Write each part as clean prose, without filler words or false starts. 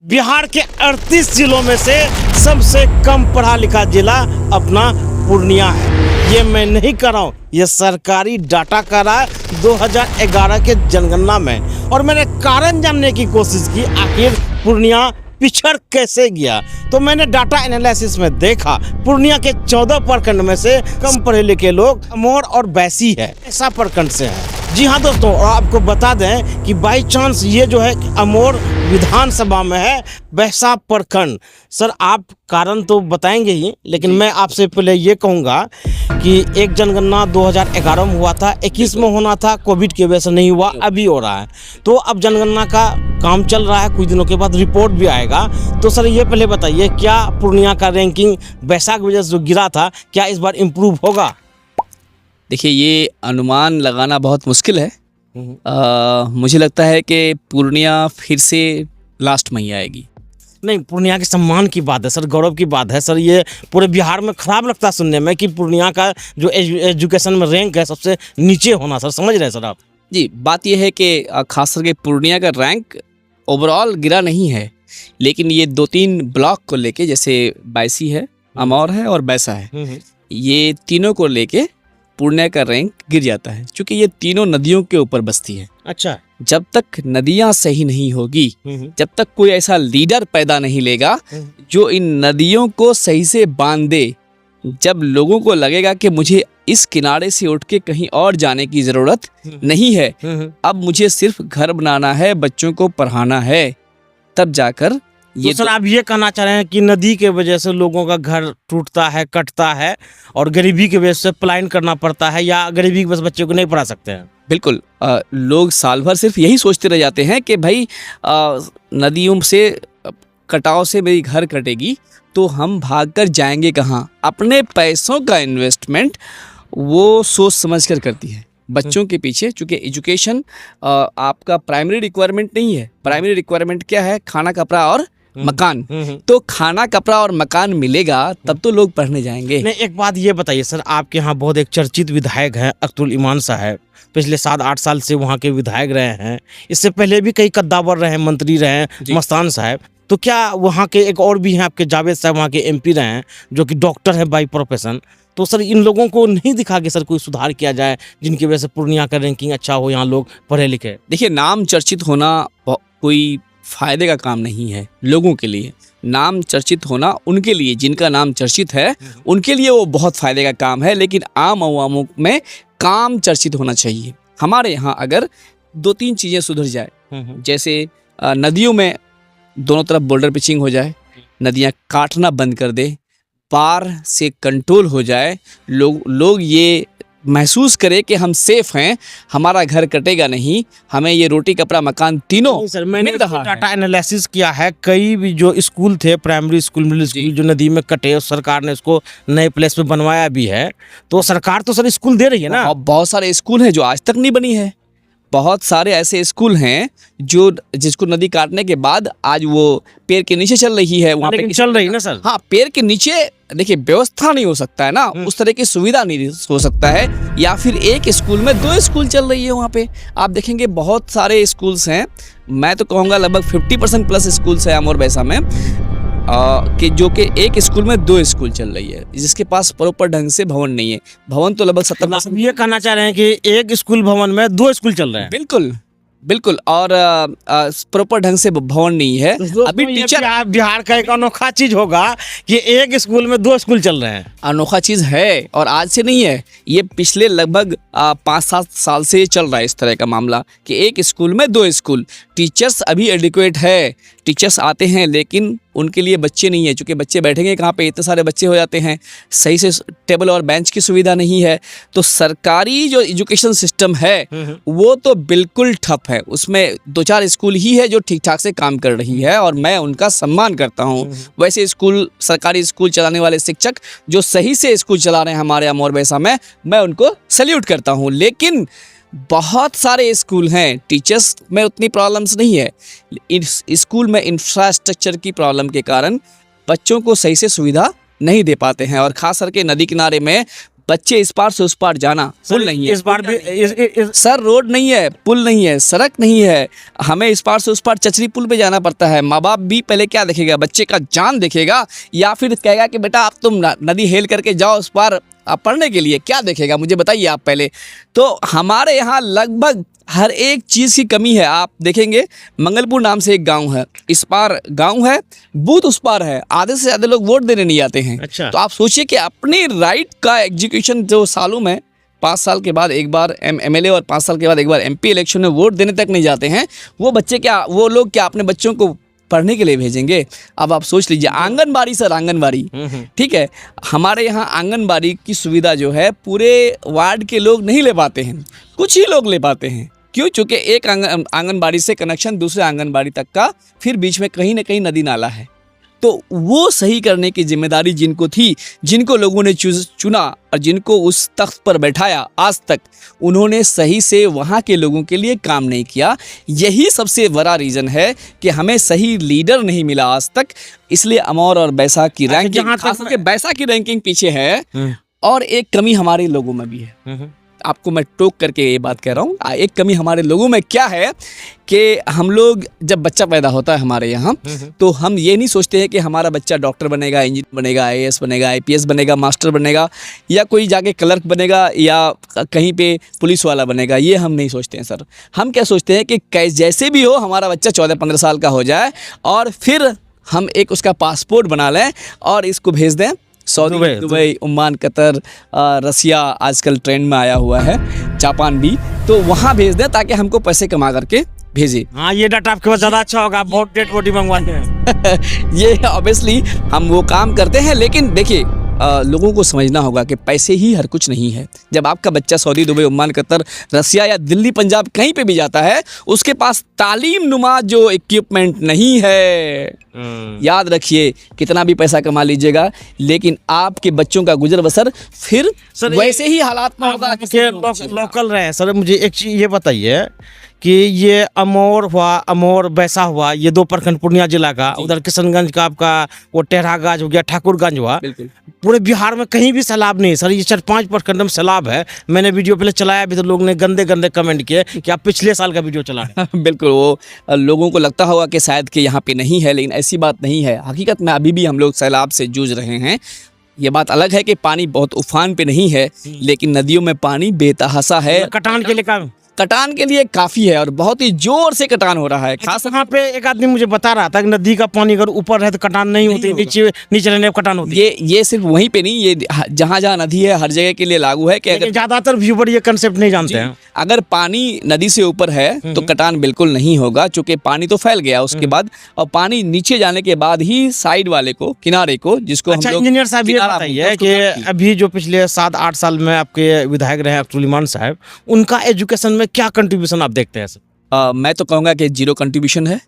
बिहार के 38 जिलों में से सबसे कम पढ़ा लिखा जिला अपना पूर्णिया है। ये मैं नहीं कर रहा हूँ, ये सरकारी डाटा कर रहा है 2011 के जनगणना में। और मैंने कारण जानने की कोशिश की आखिर पूर्णिया पिछड़ कैसे गया। तो मैंने डाटा एनालिसिस में देखा पूर्णिया के 14 प्रखंड में से कम पढ़े लिखे लोग अमोर और बैसी है, ऐसा प्रखंड से है। जी हाँ दोस्तों, और आपको बता दें कि बाई चांस ये जो है अमोर विधानसभा में है, बैसा प्रखंड। सर आप कारण तो बताएंगे ही, लेकिन मैं आपसे पहले ये कहूँगा कि एक जनगणना 2011 में हुआ था, 21 में होना था, कोविड की वजह से नहीं हुआ, अभी हो रहा है। तो अब जनगणना का काम चल रहा है, कुछ दिनों के बाद रिपोर्ट भी आएगा। तो सर ये पहले बताइए, क्या पूर्णिया का रैंकिंग बैसा की वजह से जो गिरा था, क्या इस बार इम्प्रूव होगा? देखिए, ये अनुमान लगाना बहुत मुश्किल है। मुझे लगता है कि पूर्णिया फिर से लास्ट में ही आएगी। नहीं, पूर्णिया के सम्मान की बात है सर, गौरव की बात है सर। ये पूरे बिहार में खराब लगता है सुनने में कि पूर्णिया का जो एजुकेशन में रैंक है सबसे नीचे होना। सर समझ रहे हैं सर आप? जी, बात यह है कि खास करके पूर्णिया का रैंक ओवरऑल गिरा नहीं है, लेकिन ये 2-3 ब्लॉक को लेके, जैसे बैसी है, अमौर है और बैसा है, ये तीनों को लेके पूर्णिया का रैंक गिर जाता है, क्योंकि ये तीनों नदियों के ऊपर बसती है। अच्छा, जब तक नदियां सही नहीं होगी, जब तक कोई ऐसा लीडर पैदा नहीं लेगा जो इन नदियों को सही से बांध दे, जब लोगों को लगेगा कि मुझे इस किनारे से उठ के कहीं और जाने की जरूरत नहीं है, अब मुझे सिर्फ घर बनाना है, बच्चों को पढ़ाना है, तब जाकर ये तो सर आप ये कहना चाह रहे हैं कि नदी के वजह से लोगों का घर टूटता है, कटता है, और गरीबी की वजह से पलायन करना पड़ता है, या गरीबी की वजह से बच्चों को नहीं पढ़ा सकते हैं? बिल्कुल। लोग साल भर सिर्फ यही सोचते रह जाते हैं कि भाई नदियों से कटाव से मेरी घर कटेगी तो हम भागकर जाएंगे कहाँ। अपने पैसों का इन्वेस्टमेंट वो सोच समझ कर करती है बच्चों के पीछे, चूँकि एजुकेशन आपका प्राइमरी रिक्वायरमेंट नहीं है। प्राइमरी रिक्वायरमेंट क्या है? खाना, कपड़ा और मकान। तो खाना, कपड़ा और मकान मिलेगा तब तो लोग पढ़ने जाएंगे। नहीं, एक बात ये बताइए सर, आपके यहाँ बहुत एक चर्चित विधायक हैं अख्तरुल इमान साहब, पिछले 7-8 साल से वहाँ के विधायक रहे हैं। इससे पहले भी कई कद्दावर रहे हैं, मंत्री रहे हैं, मस्तान साहब। तो क्या वहाँ के एक और भी हैं आपके जावेद साहब, वहाँ के MP रहे हैं, जो कि डॉक्टर हैं बाई प्रोफेशन। तो सर इन लोगों को नहीं दिखा कि सर कोई सुधार किया जाए जिनकी वजह से पूर्णिया का रैंकिंग अच्छा हो, यहाँ लोग पढ़े लिखे? देखिए, नाम चर्चित होना कोई फायदे का काम नहीं है लोगों के लिए। नाम चर्चित होना उनके लिए, जिनका नाम चर्चित है, उनके लिए वो बहुत फायदे का काम है, लेकिन आम अवामों में काम चर्चित होना चाहिए। हमारे यहाँ अगर 2-3 चीज़ें सुधर जाए, जैसे नदियों में दोनों तरफ बोल्डर पिचिंग हो जाए, नदियाँ काटना बंद कर दे, पार से कंट्रोल हो जाए, लोग ये महसूस करे कि हम सेफ हैं, हमारा घर कटेगा नहीं, हमें ये रोटी, कपड़ा, मकान तीनों सर मैंने डाटा एनालिसिस किया है। कई भी जो स्कूल थे, प्राइमरी स्कूल, मिडिल स्कूल, जो नदी में कटे, सरकार ने उसको नए प्लेस पे बनवाया भी है। तो सरकार तो सर स्कूल दे रही है ना। बहुत सारे स्कूल हैं जो आज तक नहीं बनी है। बहुत सारे ऐसे स्कूल हैं जिसको नदी काटने के बाद आज वो पेड़ के नीचे चल रही है। वहाँ पे चल रही ना सर? हाँ, पेड़ के नीचे देखिए व्यवस्था नहीं हो सकता है ना, उस तरह की सुविधा नहीं हो सकता है, या फिर एक स्कूल में 2 स्कूल चल रही है। वहाँ पे आप देखेंगे बहुत सारे स्कूल्स हैं, मैं तो कहूँगा लगभग 50% प्लस स्कूल्स हैं अमोर बैसा में, कि जो कि एक स्कूल में 2 स्कूल चल रही है, जिसके पास प्रॉपर ढंग से भवन नहीं है। भवन तो लगभग 70%। ये कहना चाह रहे हैं कि एक स्कूल भवन में 2 स्कूल चल रहे हैं? बिल्कुल बिल्कुल, और प्रॉपर ढंग से भवन नहीं है। अभी टीचर बिहार का एक अनोखा चीज होगा कि एक स्कूल में 2 स्कूल चल रहे हैं। अनोखा चीज है, और आज से नहीं है, ये पिछले लगभग 5-7 साल से चल रहा है इस तरह का मामला कि एक स्कूल में 2 स्कूल। टीचर्स अभी एडिक्वेट है, टीचर्स आते हैं, लेकिन उनके लिए बच्चे नहीं है, क्योंकि बच्चे बैठेंगे कहाँ पे, इतने सारे बच्चे हो जाते हैं, सही से टेबल और बेंच की सुविधा नहीं है। तो सरकारी जो एजुकेशन सिस्टम है वो तो बिल्कुल ठप है, उसमें 2-4 स्कूल ही है जो ठीक ठाक से काम कर रही है, और मैं उनका सम्मान करता हूँ। वैसे स्कूल, सरकारी स्कूल चलाने वाले शिक्षक जो सही से स्कूल चला रहे हैं हमारे अमोर बैसा में, मैं उनको सैल्यूट करता हूँ। लेकिन बहुत सारे स्कूल हैं, टीचर्स में उतनी प्रॉब्लम्स नहीं है, इस स्कूल में इंफ्रास्ट्रक्चर की प्रॉब्लम के कारण बच्चों को सही से सुविधा नहीं दे पाते हैं। और खास करके नदी किनारे में बच्चे इस पार से उस पार जाना, पुल नहीं है। इस बार भी सर रोड नहीं है, पुल नहीं है, सड़क नहीं है, हमें इस पार से उस पार चचरी पुल पे जाना पड़ता है। माँ बाप भी पहले क्या देखेगा, बच्चे का जान देखेगा या फिर कहेगा कि बेटा आप तुम नदी हेल करके जाओ उस पार पढ़ने के लिए, क्या देखेगा मुझे बताइए आप पहले। तो हमारे यहाँ लगभग हर एक चीज़ की कमी है। आप देखेंगे मंगलपुर नाम से एक गांव है, इस पार गांव है, बूथ उस पार है, आधे से ज़्यादा लोग वोट देने नहीं आते हैं। अच्छा। तो आप सोचिए कि अपने राइट का एग्जीक्यूशन जो सालों में 5 साल के बाद एक बार MLA और 5 साल के बाद एक बार MP इलेक्शन में वोट देने तक नहीं जाते हैं, वो लोग क्या अपने बच्चों को पढ़ने के लिए भेजेंगे? अब आप सोच लीजिए, आंगनबाड़ी सर, आंगनबाड़ी, ठीक है, हमारे यहाँ आंगनबाड़ी की सुविधा जो है पूरे वार्ड के लोग नहीं ले पाते हैं, कुछ ही लोग ले पाते हैं। क्यों? चूँकि एक आंगनबाड़ी से कनेक्शन दूसरे आंगनबाड़ी तक का, फिर बीच में कहीं ना कहीं नदी नाला है। तो वो सही करने की जिम्मेदारी जिनको थी, जिनको लोगों ने चुना और जिनको उस तख्त पर बैठाया, आज तक उन्होंने सही से वहाँ के लोगों के लिए काम नहीं किया। यही सबसे बड़ा रीज़न है कि हमें सही लीडर नहीं मिला आज तक। इसलिए अमौर और बैसाख की रैंकिंग, खास करके बैसाख की रैंकिंग पीछे है। और एक कमी हमारे लोगों में भी है, आपको मैं टोक करके ये बात कह रहा हूँ। एक कमी हमारे लोगों में क्या है कि हम लोग जब बच्चा पैदा होता है हमारे यहाँ, तो हम ये नहीं सोचते हैं कि हमारा बच्चा डॉक्टर बनेगा, इंजीनियर बनेगा, IAS बनेगा, IPS बनेगा, मास्टर बनेगा, या कोई जाके क्लर्क बनेगा, या कहीं पे पुलिस वाला बनेगा। ये हम नहीं सोचते हैं सर। हम क्या सोचते हैं कि जैसे भी हो हमारा बच्चा 14-15 साल का हो जाए और फिर हम एक उसका पासपोर्ट बना लें और इसको भेज दें सऊदी, दुबई, ओमान, कतर, रसिया, आजकल ट्रेंड में आया हुआ है, जापान भी, तो वहाँ भेज दें ताकि हमको पैसे कमा करके भेजे। हाँ, ये डाटा आपके पास ज़्यादा अच्छा होगा, बहुत डेड बॉडी मंगवाते हैं। ये ऑब्वियसली हम वो काम करते हैं, लेकिन देखिए लोगों को समझना होगा कि पैसे ही हर कुछ नहीं है। जब आपका बच्चा सऊदी, दुबई, ओमान, कतर, रसिया या दिल्ली, पंजाब कहीं पे भी जाता है, उसके पास तालीम नुमा जो इक्विपमेंट नहीं है, याद रखिए कितना भी पैसा कमा लीजिएगा, लेकिन आपके बच्चों का गुजर बसर फिर वैसे ही हालात में होगा। लोकल रहे सर, मुझे एक चीज़ ये बताइए कि ये अमौर बैसा हुआ, ये 2 प्रखंड पूर्णिया जिला का, उधर किशनगंज का आपका वो टेढ़ागाज हो गया, ठाकुरगंज हुआ, पूरे बिहार में कहीं भी सैलाब नहीं है सर। ये 4-5 प्रखंड में सैलाब है। मैंने वीडियो पहले चलाया भी तो लोग ने गंदे गंदे कमेंट किए कि आप पिछले साल का वीडियो चला रहे हैं। बिल्कुल, वो लोगों को लगता होगा कि शायद कि यहाँ पे नहीं है, लेकिन ऐसी बात नहीं है। हकीकत में अभी भी हम लोग सैलाब से जूझ रहे हैं। ये बात अलग है कि पानी बहुत उफान पे नहीं है, लेकिन नदियों में पानी बेतहासा है। कटान के लिए कटान के लिए काफ़ी है और बहुत ही जोर से कटान हो रहा है। खास वहाँ पे एक आदमी मुझे बता रहा था कि नदी का पानी अगर ऊपर है तो कटान नहीं होती, नीचे रहने पर कटान होती है। ये सिर्फ वहीं पे नहीं, ये जहाँ जहाँ नदी है हर जगह के लिए लागू है कि अगर ज़्यादातर व्यूवर ये कंसेप्ट नहीं जानते हैं। अगर पानी नदी से ऊपर है तो कटान बिल्कुल नहीं होगा, चूँकि पानी तो फैल गया उसके बाद, और पानी नीचे जाने के बाद ही साइड वाले को, किनारे को, जिसको हम लोग इंजीनियर साहब ये बताइए कि अभी जो पिछले 7-8 साल में आपके विधायक रहे सुलेमान साहब, उनका एजुकेशन में क्या कंट्रीब्यूशन आप देखते हैं सर? मैं तो कहूँगा कि 0 कंट्रीब्यूशन है,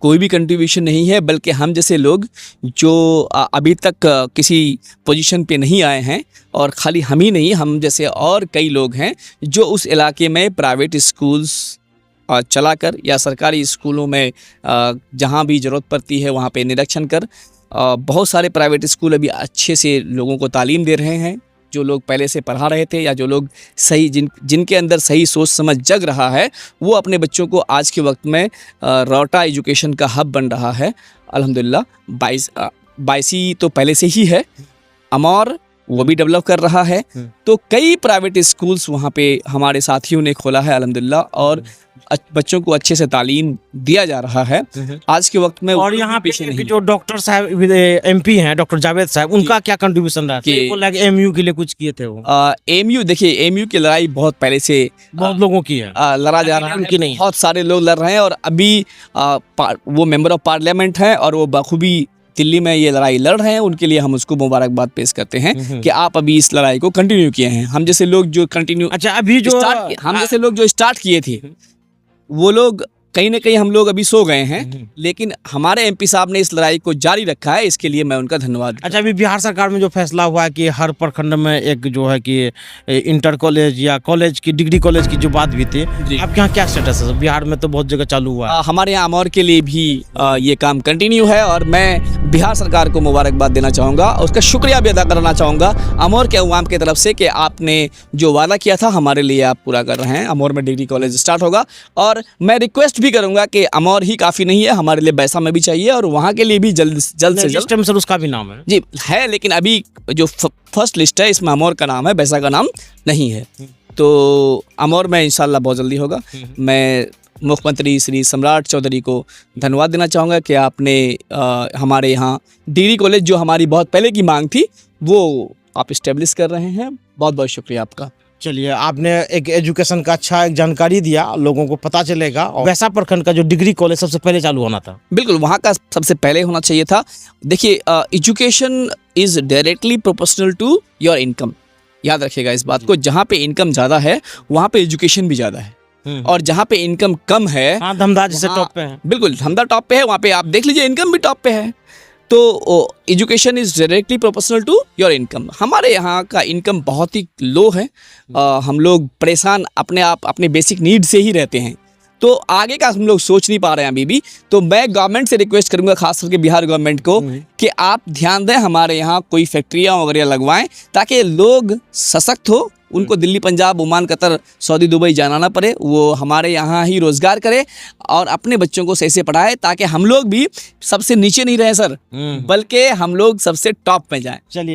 कोई भी कंट्रीब्यूशन नहीं है, बल्कि हम जैसे लोग जो अभी तक किसी पोजीशन पे नहीं आए हैं, और खाली हम ही नहीं, हम जैसे और कई लोग हैं जो उस इलाके में प्राइवेट स्कूल्स चलाकर या सरकारी स्कूलों में जहाँ भी ज़रूरत पड़ती है वहाँ पे निरीक्षण कर, बहुत सारे प्राइवेट स्कूल अभी अच्छे से लोगों को तालीम दे रहे हैं। जो लोग पहले से पढ़ा रहे थे या जो लोग सही जिनके अंदर सही सोच समझ जग रहा है, वो अपने बच्चों को आज के वक्त में रौटा एजुकेशन का हब बन रहा है। अल्हम्दुलिल्लाह 22 तो पहले से ही है, अमौर वो भी डेवलप कर रहा है, तो कई प्राइवेट स्कूल्स वहाँ पे हमारे साथियों ने खोला है अल्हम्दुलिल्लाह, और बच्चों को अच्छे से तालीम दिया जा रहा है आज के वक्त में। और यहाँ पे जो डॉक्टर साहब MP हैं, डॉक्टर जावेद साहब, उनका क्या कंट्रीब्यूशन रहा है? MU के लिए कुछ किए थे वो। MU देखिए, MU की लड़ाई बहुत पहले से बहुत लोगों की है, लड़ा जा रहा है, उनकी नहीं, बहुत सारे लोग लड़ रहे हैं, और अभी वो मेंबर ऑफ पार्लियामेंट हैं और वो बखूबी दिल्ली में ये लड़ाई लड़ रहे हैं। उनके लिए हम उसको मुबारकबाद पेश करते हैं कि आप अभी इस लड़ाई को कंटिन्यू किए हैं। हम जैसे लोग जो कंटिन्यू, अच्छा, अभी जो हम जैसे लोग जो स्टार्ट किए थे, वो लोग कहीं ना कहीं हम लोग अभी सो गए हैं, लेकिन हमारे एमपी साहब ने इस लड़ाई को जारी रखा है, इसके लिए मैं उनका धन्यवाद। अच्छा, अभी बिहार सरकार में जो फैसला हुआ है कि हर प्रखंड में एक जो है कि इंटर कॉलेज या कॉलेज की डिग्री कॉलेज की जो बात भी थी, जी। आपके यहाँ क्या स्टेटस है? बिहार में तो बहुत जगह चालू हुआ है। हमारे यहाँ अमौर के लिए भी ये काम कंटिन्यू है और मैं बिहार सरकार को मुबारकबाद देना चाहूँगा और उसका शुक्रिया भी अदा करना चाहूँगा अमौर के अवाम की तरफ से कि आपने जो वादा किया था हमारे लिए आप पूरा कर रहे हैं। अमौर में डिग्री कॉलेज स्टार्ट होगा और मैं रिक्वेस्ट भी करूँगा कि अमौर ही काफ़ी नहीं है, हमारे लिए बैसा में भी चाहिए और वहाँ के लिए भी जल्द से जल्द लिस्ट में सर उसका भी नाम है जी है, लेकिन अभी जो फर्स्ट लिस्ट है इसमें अमौर का नाम है, बैसा का नाम नहीं है। तो अमौर में इंशाल्लाह बहुत जल्दी होगा। मैं मुख्यमंत्री श्री सम्राट चौधरी को धन्यवाद देना चाहूँगा कि आपने हमारे यहाँ डिग्री कॉलेज जो हमारी बहुत पहले की मांग थी वो आप इस्टेब्लिश कर रहे हैं। बहुत बहुत शुक्रिया आपका। चलिए, आपने एक एजुकेशन का अच्छा एक जानकारी दिया, लोगों को पता चलेगा। और वैसा प्रखंड का जो डिग्री कॉलेज सबसे पहले चालू होना था, बिल्कुल वहाँ का सबसे पहले होना चाहिए था। देखिए, education is directly proportional to your income. याद रखिएगा इस बात को, जहाँ पे इनकम ज़्यादा है वहाँ पे एजुकेशन भी ज़्यादा है और जहाँ पे इनकम कम है, हाँ, धमधा जैसे वहाँ- टॉप पे है। बिल्कुल धमधा टॉप पे है, वहाँ पे आप देख लीजिए इनकम भी टॉप पे है। तो education is directly proportional to your income. हमारे यहाँ का इनकम बहुत ही लो है। हम लोग परेशान अपने आप अपने बेसिक नीड से ही रहते हैं, तो आगे का हम लोग सोच नहीं पा रहे हैं अभी भी। तो मैं गवर्नमेंट से रिक्वेस्ट करूंगा, खास करके बिहार गवर्नमेंट को, कि आप ध्यान दें, हमारे यहाँ कोई फैक्ट्रियाँ वगैरह लगवाएं ताकि लोग सशक्त हो, उनको Delhi, Punjab, Oman, Qatar, Saudi, Dubai जाना ना पड़े। वो हमारे यहाँ ही रोज़गार करे और अपने बच्चों को सही से पढ़ाए ताकि हम लोग भी सबसे नीचे नहीं रहें सर, बल्कि हम लोग सबसे टॉप में जाएं। चलिए।